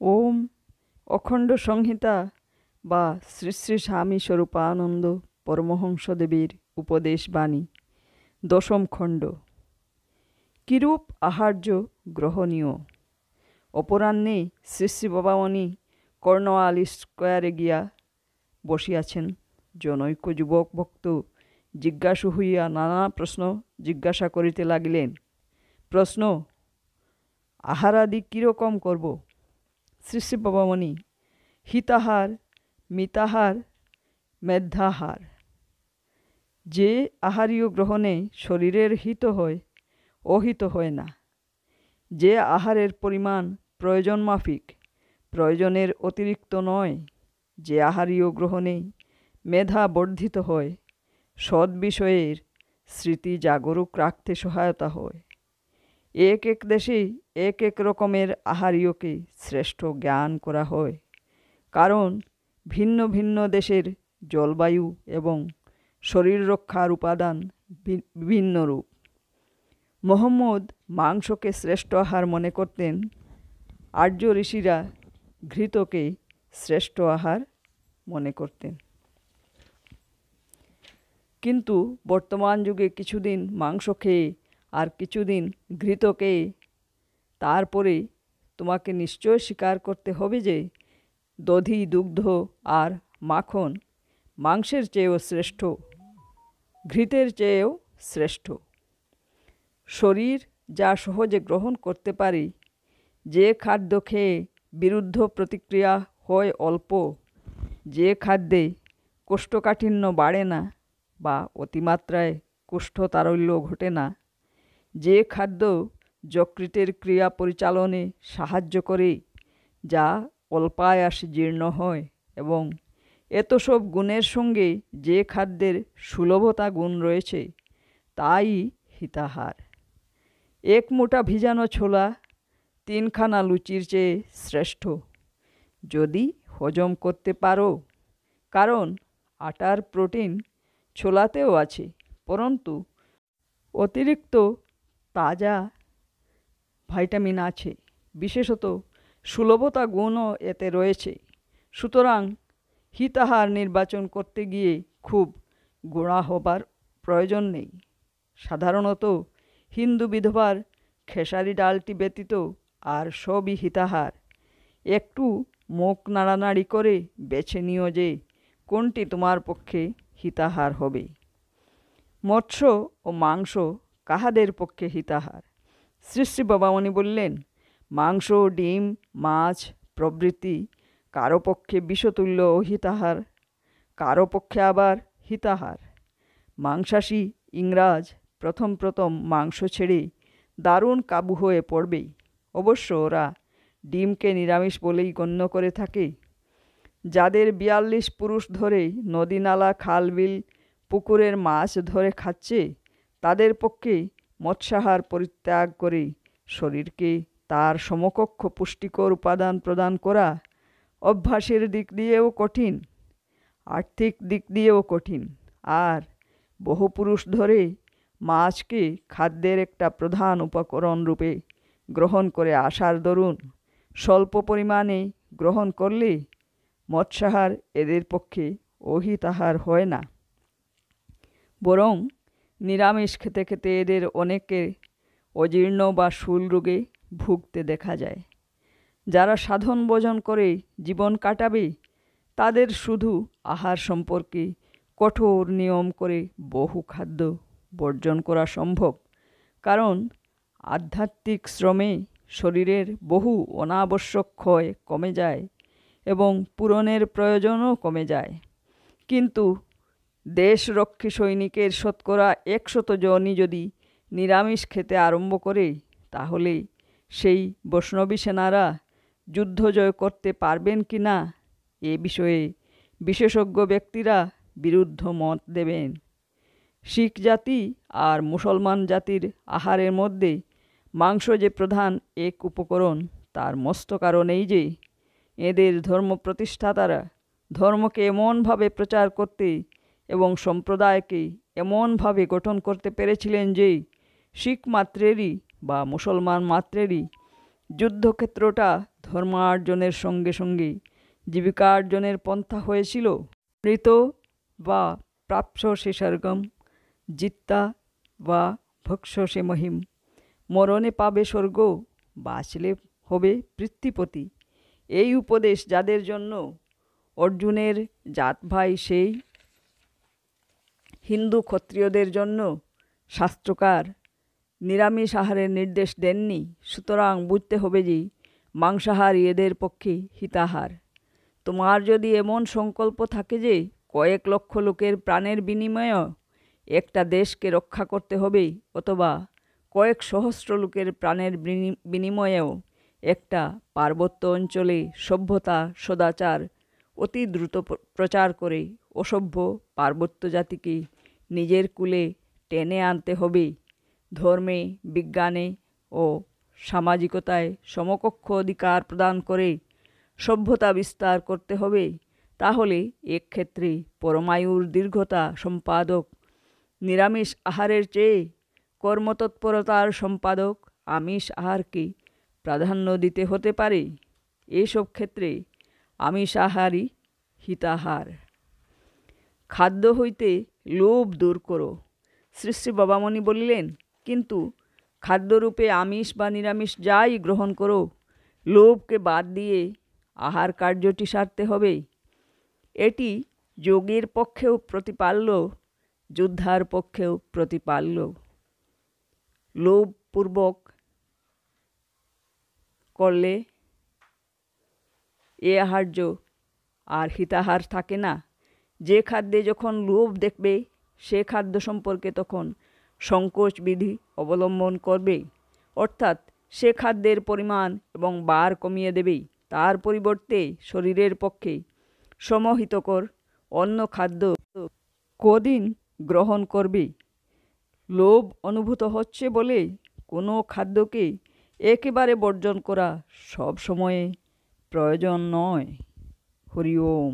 ওম অখণ্ড সংহিতা বা শ্রী শ্রী স্বামী স্বরূপানন্দ পরমহংসদেবের উপদেশ বাণী, দশম খণ্ড। কিরূপ আহার্য গ্রহণীয়। অপরাহ্নে শ্রী শ্রী বাবামণি কর্নওয়ালি স্কোয়ারে গিয়া বসিয়াছেন। জনৈক যুবক ভক্ত জিজ্ঞাসু হইয়া নানা প্রশ্ন জিজ্ঞাসা করিতে লাগিলেন। প্রশ্ন: আহারাদি কীরকম করব? শ্রী শ্রী বাবামণি: হিতাহার, মিতাহার, মেধ্যাহার। যে আহারীয় গ্রহণে শরীরের হিত হয়, অহিত হয় না। যে আহারের পরিমাণ প্রয়োজন মাফিক, প্রয়োজনের অতিরিক্ত নয়। যে আহারীয় গ্রহণে মেধা বর্ধিত হয়, সৎ বিষয়ের স্মৃতি জাগরুক রাখতে সহায়তা হয়। এক এক দেশে এক এক রকমের আহারীয়কে শ্রেষ্ঠ জ্ঞান করা হয়, কারণ ভিন্ন ভিন্ন দেশের জলবায়ু এবং শরীর রক্ষার উপাদান বিভিন্ন রূপ। মোহাম্মদ মাংসকে শ্রেষ্ঠ আহার মনে করতেন, আর্য ঋষিরা ঘৃতকে শ্রেষ্ঠ আহার মনে করতেন। কিন্তু বর্তমান যুগে কিছুদিন মাংস খেয়ে আর কিছুদিন ঘৃত খেয়ে তারপরে তোমাকে নিশ্চয় স্বীকার করতে হবে যে দধি, দুগ্ধ আর মাখন মাংসের চেয়েও শ্রেষ্ঠ, ঘৃতের চেয়েও শ্রেষ্ঠ। শরীর যা সহজে গ্রহণ করতে পারে, যে খাদ্য খেয়ে বিরুদ্ধ প্রতিক্রিয়া হয় অল্প, যে খাদ্যে কোষ্ঠকাঠিন্য বাড়ে না বা অতিমাত্রায় কোষ্ঠতারল্য ঘটে না, যে খাদ্য যকৃতের ক্রিয়া পরিচালনে সাহায্য করে, যা অল্পায়াসে জীর্ণ হয়, এবং এত সব গুণের সঙ্গে যে খাদ্যের সুলভতা গুণ রয়েছে, তাই হিতাহার। এক মুঠা ভিজানো ছোলা 3খানা লুচির চেয়ে শ্রেষ্ঠ, যদি হজম করতে পারো, কারণ আটার প্রোটিন ছোলাতেও আছে, পরন্তু অতিরিক্ত তাজা ভাইটামিন আছে, বিশেষত সুলভতা গুণও এতে রয়েছে। সুতরাং হিতাহার নির্বাচন করতে গিয়ে খুব গোড়া হবার প্রয়োজন নেই। সাধারণত হিন্দু বিধবার খেসারি ডালটি ব্যতীত আর সবই হিতাহার। একটু মুখ নাড়ানাড়ি করে বেছে নিও যে কোনটি তোমার পক্ষে হিতাহার হবে। মৎস্য ও মাংস কাহাদের পক্ষে হিতাহার? শ্রী শ্রী বাবামণি বললেন, মাংস, ডিম, মাছ প্রভৃতি কারো পক্ষে বিষতুল্য অহিতাহার, কারো পক্ষে আবার হিতাহার। মাংসাশী ইংরাজ প্রথম প্রথম মাংস ছেড়ে দারুণ কাবু হয়ে পড়বেই। অবশ্য ওরা ডিমকে নিরামিষ বলেই গণ্য করে থাকে। যাদের 42 পুরুষ ধরে নদী, নালা, খাল, বিল, পুকুরের মাছ ধরে খাচ্ছে, তাদের পক্ষে মৎস্যাহার পরিত্যাগ করে শরীরকে তার সমকক্ষ পুষ্টিকর উপাদান প্রদান করা অভ্যাসের দিক দিয়েও কঠিন, আর্থিক দিক দিয়েও কঠিন। আর বহু পুরুষ ধরে মাছকে খাদ্যের একটা প্রধান উপকরণ রূপে গ্রহণ করে আসার দরুন স্বল্প পরিমাণে গ্রহণ করলে মৎস্যাহার এদের পক্ষে অহিতাহার হয় না। বরং নিরামিষ খেতে খেতে এদের অনেকে অজীর্ণ বা শূল রোগে ভুগতে দেখা যায়। যারা সাধন ভজন করে জীবন কাটাবে, তাদের শুধু আহার সম্পর্কে কঠোর নিয়ম করে বহু খাদ্য বর্জন করা সম্ভব, কারণ আধ্যাত্মিক শ্রমে শরীরের বহু অনাবশ্যক ক্ষয় কমে যায় এবং পূরণের প্রয়োজনও কমে যায়। কিন্তু দেশরক্ষী সৈনিকের শতকরা 100 জনই যদি নিরামিষ খেতে আরম্ভ করে, তাহলে সেই বৈষ্ণবী সেনারা যুদ্ধ জয় করতে পারবেন কি না, এ বিষয়ে বিশেষজ্ঞ ব্যক্তিরা বিরুদ্ধ মত দেবেন। শিখ জাতি আর মুসলমান জাতির আহারের মধ্যে মাংস যে প্রধান এক উপকরণ, তার মস্ত কারণ এই যে এদের ধর্ম প্রতিষ্ঠাতারা ধর্মকে এমনভাবে প্রচার করতে এবং সম্প্রদায়কে এমনভাবে গঠন করতে পেরেছিলেন যে শিখ মাত্রেরই বা মুসলমান মাত্রেরই যুদ্ধক্ষেত্রটা ধর্মার্জনের সঙ্গে সঙ্গে জীবিকার্জনের পন্থা হয়েছিল। মৃত বা প্রাপ্য সে স্বর্গম, জিত্তা বা ভক্ষ সে মহিম। মরণে পাবে স্বর্গ, বাঁচলে হবে পৃথ্বীপতি। এই উপদেশ যাদের জন্য অর্জুনের জাত ভাই সেই হিন্দু ক্ষত্রিয়দের জন্য শাস্ত্রকার নিরামিষ আহারের নির্দেশ দেননি। সুতরাং বুঝতে হবে যে মাংসাহারী এদের পক্ষে হিতাহার। তোমার যদি এমন সংকল্প থাকে যে কয়েক লক্ষ লোকের প্রাণের বিনিময়ে একটা দেশকে রক্ষা করতে হবে, অথবা কয়েক সহস্র লোকের প্রাণের বিনিময়েও একটা পার্বত্য অঞ্চলে সভ্যতা সদাচার অতি দ্রুত প্রচার করে অসভ্য পার্বত্য জাতিকে নিজের কুলে টেনে আনতে হবে, ধর্মে বিজ্ঞানে ও সামাজিকতায় সমকক্ষ অধিকার প্রদান করে সভ্যতা বিস্তার করতে হবে, তাহলে এক ক্ষেত্রে পরমায়ুর দীর্ঘতা সম্পাদক নিরামিষ আহারের চেয়ে কর্মতৎপরতার সম্পাদক আমিষ আহারকে প্রাধান্য দিতে হতে পারে। এসব ক্ষেত্রে আমিষ আহারই হিতাহার। খাদ্য হইতে লোভ দূর করো। শ্রী শ্রী বাবামণি বলিলেন, কিন্তু খাদ্যরূপে আমিষ বা নিরামিষ যাই গ্রহণ করো, লোভকে বাদ দিয়ে আহার কার্যটি সারতে হবে। এটি যোগীর পক্ষেও প্রতিপাল্য, যোদ্ধার পক্ষেও প্রতিপাল্য। লোভপূর্বক করলে এ আহার্য আর হিতাহার থাকে না। যে খাদ্যে যখন লোভ দেখবে, সে খাদ্য সম্পর্কে তখন সংকোচ বিধি অবলম্বন করবে, অর্থাৎ সে খাদ্যের পরিমাণ এবং বার কমিয়ে দেবে। তার পরিবর্তে শরীরের পক্ষে সমহিতকর অন্য খাদ্য কদিন গ্রহণ করবে। লোভ অনুভূত হচ্ছে বলে কোনো খাদ্যকে একেবারে বর্জন করা সব সময়ে প্রয়োজন নয়। হরি ওম।